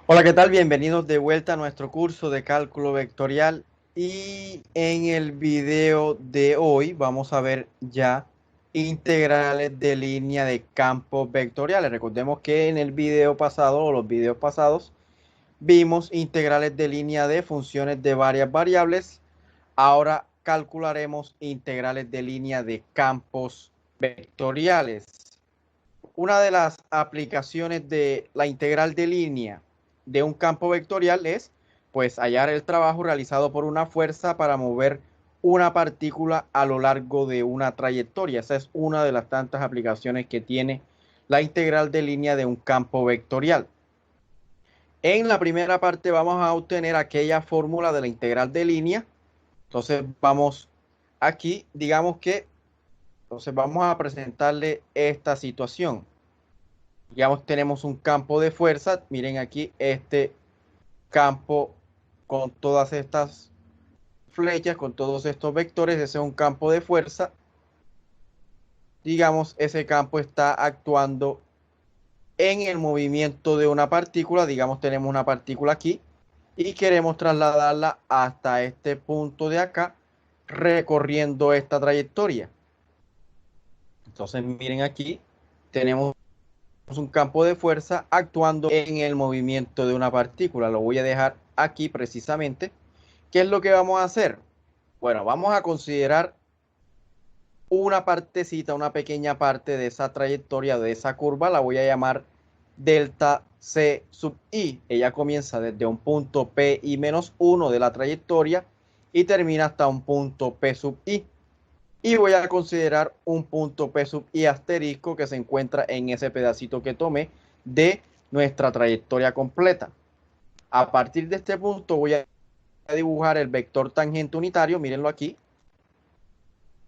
Hola, ¿qué tal? Bienvenidos de vuelta a nuestro curso de cálculo vectorial y en el video de hoy vamos a ver ya integrales de línea de campos vectoriales. Recordemos que en el video pasado o los videos pasados vimos integrales de línea de funciones de varias variables. Ahora calcularemos integrales de línea de campos vectoriales. Una de las aplicaciones de la integral de línea de un campo vectorial es pues hallar el trabajo realizado por una fuerza para mover una partícula a lo largo de una trayectoria. Esa es una de las tantas aplicaciones que tiene la integral de línea de un campo vectorial. En la primera parte vamos a obtener aquella fórmula de la integral de línea. Entonces vamos aquí, digamos que, entonces vamos a presentarle esta situación. Digamos, tenemos un campo de fuerza. Miren aquí este campo con todas estas flechas, con todos estos vectores. Ese es un campo de fuerza. Digamos, ese campo está actuando en el movimiento de una partícula. Digamos, tenemos una partícula aquí y queremos trasladarla hasta este punto de acá, recorriendo esta trayectoria. Entonces, miren aquí, tenemos un campo de fuerza actuando en el movimiento de una partícula. Lo voy a dejar aquí precisamente. ¿Qué es lo que vamos a hacer? Bueno, vamos a considerar una partecita, una pequeña parte de esa trayectoria, de esa curva, la voy a llamar delta C sub i. Ella comienza desde un punto P i menos 1 de la trayectoria y termina hasta un punto P sub i. Y voy a considerar un punto P sub i asterisco que se encuentra en ese pedacito que tomé de nuestra trayectoria completa. A partir de este punto voy a dibujar el vector tangente unitario, mírenlo aquí.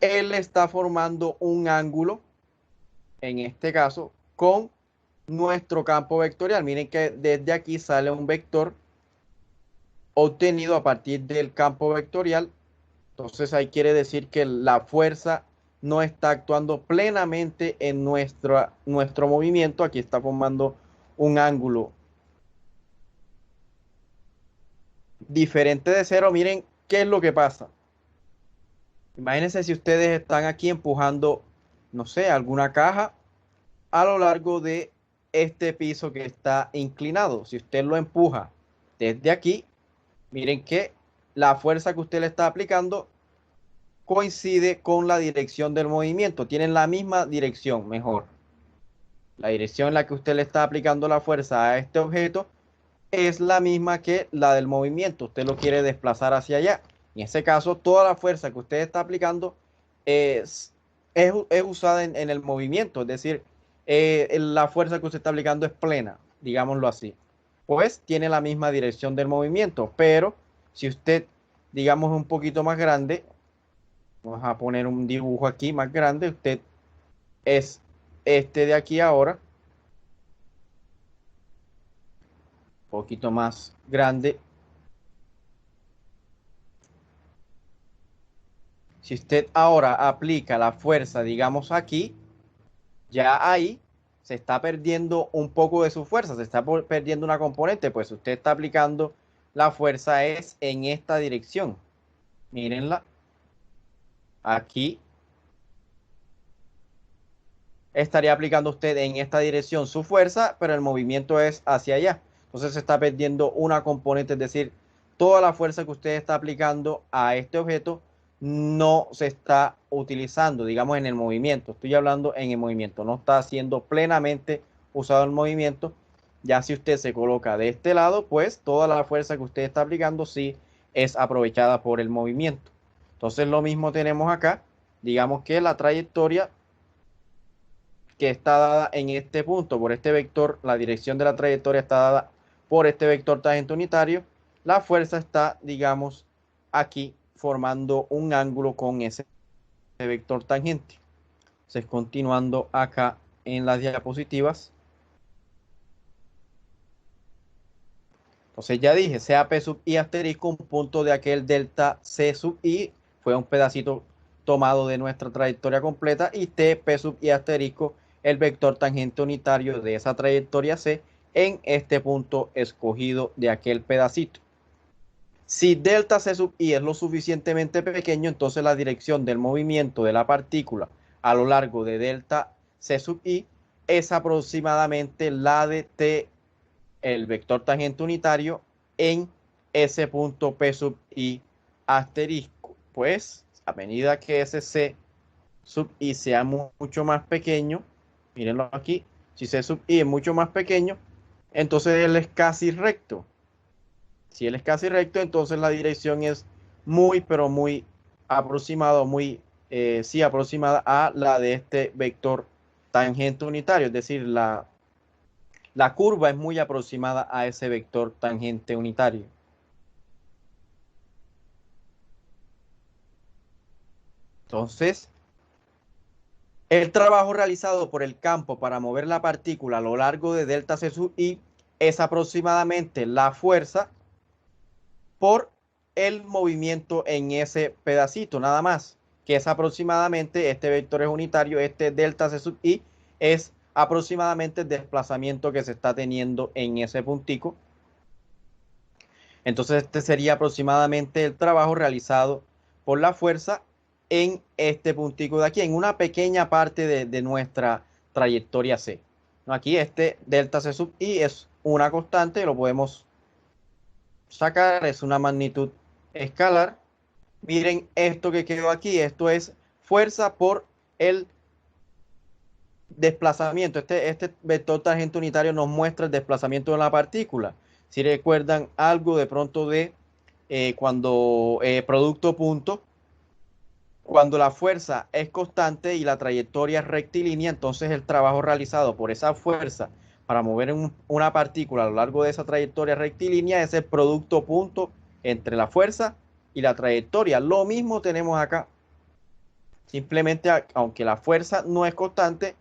Él está formando un ángulo, en este caso, con nuestro campo vectorial. Miren que desde aquí sale un vector obtenido a partir del campo vectorial. Entonces ahí quiere decir que la fuerza no está actuando plenamente en nuestro movimiento. Aquí está formando un ángulo diferente de cero. Miren qué es lo que pasa. Imagínense si ustedes están aquí empujando, no sé, alguna caja a lo largo de este piso que está inclinado. Si usted lo empuja desde aquí, miren que la fuerza que usted le está aplicando coincide con la dirección del movimiento. Tienen la misma dirección, mejor. La dirección en la que usted le está aplicando la fuerza a este objeto es la misma que la del movimiento. Usted lo quiere desplazar hacia allá. En ese caso, toda la fuerza que usted está aplicando es usada en el movimiento. Es decir, la fuerza que usted está aplicando es plena, digámoslo así. Pues tiene la misma dirección del movimiento. Pero si usted, digamos, es un poquito más grande, vamos a poner un dibujo aquí más grande. Usted es este de aquí ahora, un poquito más grande. Si usted ahora aplica la fuerza, digamos aquí, ya ahí se está perdiendo un poco de su fuerza, se está perdiendo una componente, pues usted está aplicando la fuerza es en esta dirección. Mírenla, aquí estaría aplicando usted en esta dirección su fuerza, pero el movimiento es hacia allá. Entonces se está perdiendo una componente, es decir, toda la fuerza que usted está aplicando a este objeto no se está utilizando, digamos, en el movimiento. Estoy hablando en el movimiento, no está siendo plenamente usado el movimiento. Ya si usted se coloca de este lado, pues toda la fuerza que usted está aplicando sí es aprovechada por el movimiento. Entonces lo mismo tenemos acá. Digamos que la trayectoria que está dada en este punto por este vector, la dirección de la trayectoria está dada por este vector tangente unitario, la fuerza está, digamos, aquí formando un ángulo con ese vector tangente. Entonces, continuando acá en las diapositivas. Entonces ya dije, sea P sub i asterisco, un punto de aquel delta C sub i, fue un pedacito tomado de nuestra trayectoria completa, y T P sub i asterisco, el vector tangente unitario de esa trayectoria C, en este punto escogido de aquel pedacito. Si delta C sub i es lo suficientemente pequeño, entonces la dirección del movimiento de la partícula a lo largo de delta C sub i es aproximadamente la de t, el vector tangente unitario, en ese punto P sub i asterisco. Pues a medida que ese C sub i sea mucho más pequeño, mírenlo aquí, si C sub i es mucho más pequeño, entonces él es casi recto. Si él es casi recto, entonces la dirección es muy, pero muy aproximada, sí, aproximada a la de este vector tangente unitario. Es decir, la curva es muy aproximada a ese vector tangente unitario. Entonces, el trabajo realizado por el campo para mover la partícula a lo largo de delta C sub i es aproximadamente la fuerza por el movimiento en ese pedacito, nada más, que es aproximadamente, este vector es unitario, este delta C sub i es aproximadamente el desplazamiento que se está teniendo en ese puntico. Entonces este sería aproximadamente el trabajo realizado por la fuerza en este puntico de aquí, en una pequeña parte de nuestra trayectoria C. Aquí este delta C sub i es una constante, lo podemos sacar, es una magnitud escalar. Miren esto que quedó aquí, esto es fuerza por el desplazamiento. Este vector tangente unitario nos muestra el desplazamiento de la partícula. Si recuerdan algo de pronto de cuando producto punto, cuando la fuerza es constante y la trayectoria es rectilínea, entonces el trabajo realizado por esa fuerza para mover una partícula a lo largo de esa trayectoria rectilínea es el producto punto entre la fuerza y la trayectoria. Lo mismo tenemos acá. Simplemente, aunque la fuerza no es constante,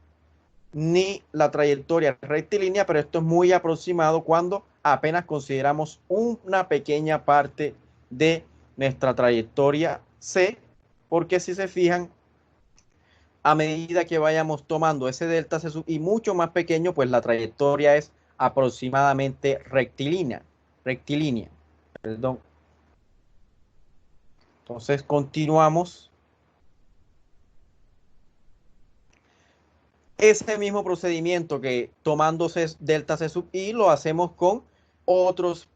ni la trayectoria rectilínea, pero esto es muy aproximado cuando apenas consideramos una pequeña parte de nuestra trayectoria C, porque si se fijan, a medida que vayamos tomando ese delta C sub i mucho más pequeño, pues la trayectoria es aproximadamente rectilínea, perdón. Entonces continuamos. Ese mismo procedimiento que tomando delta C sub i lo hacemos con otros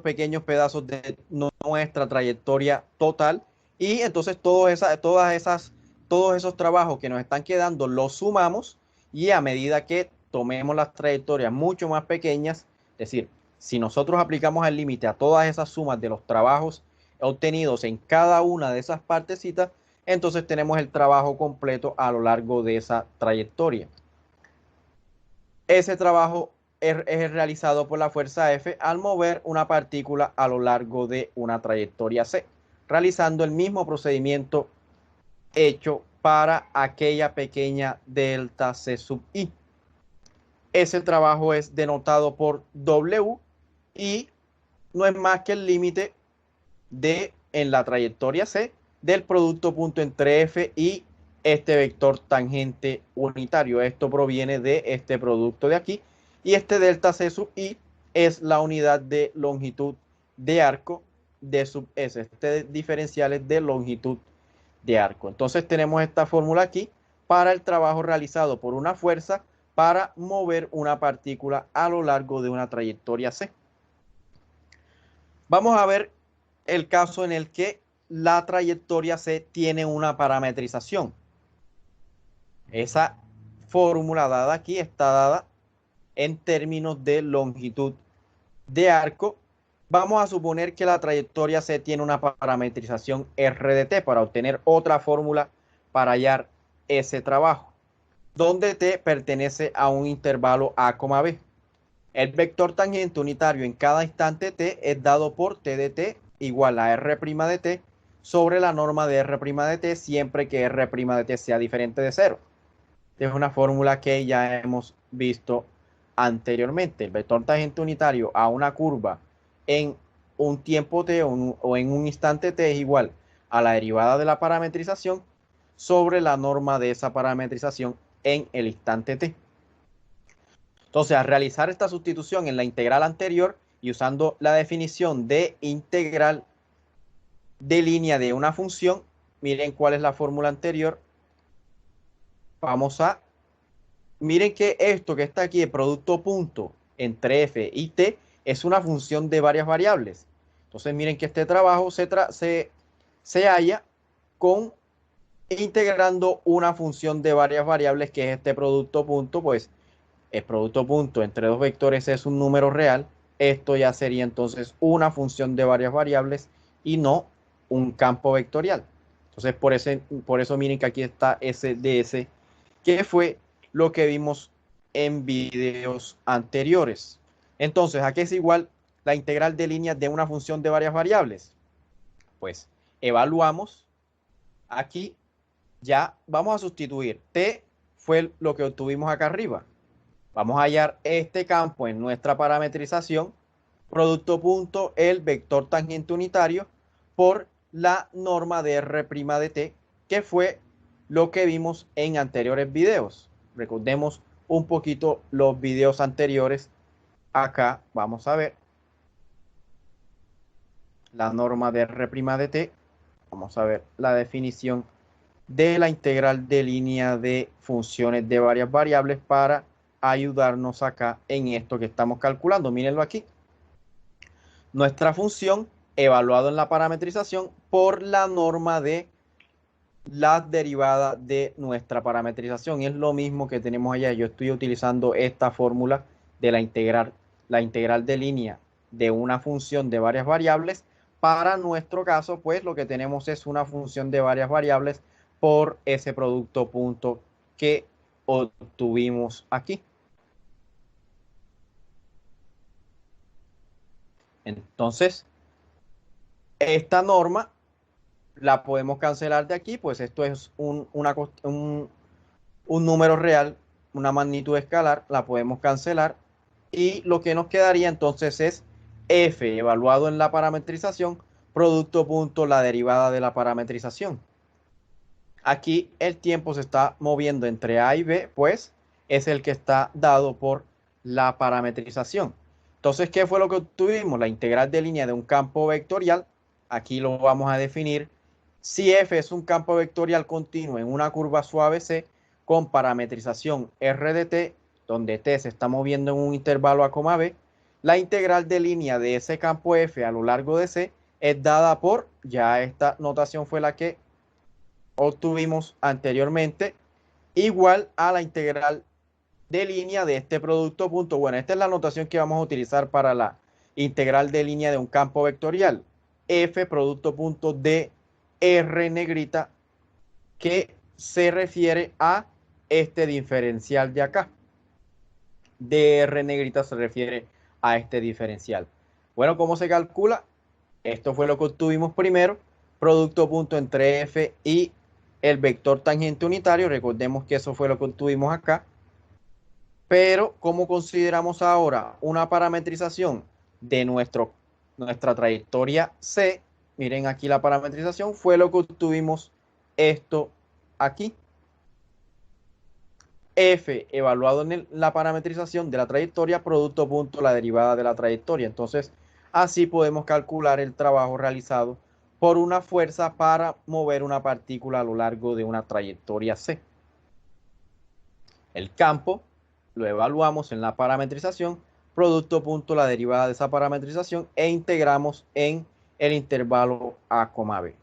pequeños pedazos de nuestra trayectoria total, y entonces todos esos trabajos que nos están quedando los sumamos, y a medida que tomemos las trayectorias mucho más pequeñas, es decir, si nosotros aplicamos el límite a todas esas sumas de los trabajos obtenidos en cada una de esas partecitas, entonces tenemos el trabajo completo a lo largo de esa trayectoria. Ese trabajo es realizado por la fuerza F al mover una partícula a lo largo de una trayectoria C, realizando el mismo procedimiento hecho para aquella pequeña delta C sub i. Ese trabajo es denotado por W y no es más que el límite en la trayectoria C del producto punto entre F y este vector tangente unitario. Esto proviene de este producto de aquí, y este delta C sub i es la unidad de longitud de arco de sub S. Este diferencial es de longitud de arco. Entonces tenemos esta fórmula aquí para el trabajo realizado por una fuerza para mover una partícula a lo largo de una trayectoria C. Vamos a ver el caso en el que la trayectoria C tiene una parametrización. Esa fórmula dada aquí está dada en términos de longitud de arco. Vamos a suponer que la trayectoria C tiene una parametrización R de t para obtener otra fórmula para hallar ese trabajo, donde t pertenece a un intervalo a, b. El vector tangente unitario en cada instante t es dado por t de t igual a r' de t sobre la norma de r' de t siempre que r' de t sea diferente de 0. Esta es una fórmula que ya hemos visto anteriormente. El vector tangente unitario a una curva en un tiempo t o en un instante t es igual a la derivada de la parametrización sobre la norma de esa parametrización en el instante t. Entonces, al realizar esta sustitución en la integral anterior y usando la definición de integral de línea de una función, miren cuál es la fórmula anterior. Miren que esto que está aquí, el producto punto entre f y t, es una función de varias variables. Entonces, miren que este trabajo se halla con integrando una función de varias variables, que es este producto punto. Pues el producto punto entre dos vectores es un número real. Esto ya sería entonces una función de varias variables y no un campo vectorial. Entonces, por eso miren que aquí está SDS, que fue lo que vimos en videos anteriores. Entonces, ¿a qué es igual la integral de líneas de una función de varias variables? Pues evaluamos aquí, ya vamos a sustituir. T fue lo que obtuvimos acá arriba. Vamos a hallar este campo en nuestra parametrización, producto punto, el vector tangente unitario, por la norma de R' de t, que fue lo que vimos en anteriores videos. Recordemos un poquito los videos anteriores. Acá vamos a ver la norma de R' de t. Vamos a ver la definición de la integral de línea de funciones de varias variables para ayudarnos acá en esto que estamos calculando. Mírenlo aquí. Nuestra función evaluado en la parametrización por la norma de la derivada de nuestra parametrización. Y es lo mismo que tenemos allá. Yo estoy utilizando esta fórmula de la integral de línea de una función de varias variables. Para nuestro caso, pues lo que tenemos es una función de varias variables por ese producto punto que obtuvimos aquí. Entonces, esta norma la podemos cancelar de aquí, pues esto es un número real, una magnitud escalar, la podemos cancelar. Y lo que nos quedaría entonces es f evaluado en la parametrización, producto punto la derivada de la parametrización. Aquí el tiempo se está moviendo entre A y B, pues es el que está dado por la parametrización. Entonces, ¿qué fue lo que obtuvimos? La integral de línea de un campo vectorial. Aquí lo vamos a definir. Si f es un campo vectorial continuo en una curva suave C con parametrización R de t, donde t se está moviendo en un intervalo A, B, la integral de línea de ese campo f a lo largo de C es dada por, ya esta notación fue la que obtuvimos anteriormente, igual a la integral de línea de este producto punto. Bueno, esta es la notación que vamos a utilizar para la integral de línea de un campo vectorial. F producto punto de R negrita, que se refiere a este diferencial de acá. DR negrita se refiere a este diferencial. Bueno, ¿cómo se calcula? Esto fue lo que obtuvimos primero. Producto punto entre F y el vector tangente unitario. Recordemos que eso fue lo que obtuvimos acá. Pero, ¿cómo consideramos ahora una parametrización de nuestra trayectoria C? Miren aquí la parametrización. Fue lo que obtuvimos esto aquí. F evaluado en la parametrización de la trayectoria, producto punto la derivada de la trayectoria. Entonces, así podemos calcular el trabajo realizado por una fuerza para mover una partícula a lo largo de una trayectoria C. El campo lo evaluamos en la parametrización, producto punto la derivada de esa parametrización, e integramos en el intervalo A, B.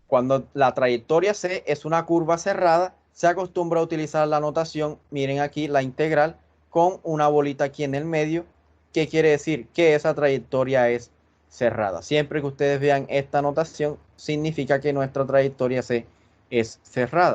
Cuando la trayectoria C es una curva cerrada, se acostumbra a utilizar la notación, miren aquí, la integral con una bolita aquí en el medio, que quiere decir que esa trayectoria es cerrada. Siempre que ustedes vean esta notación, significa que nuestra trayectoria C es cerrada.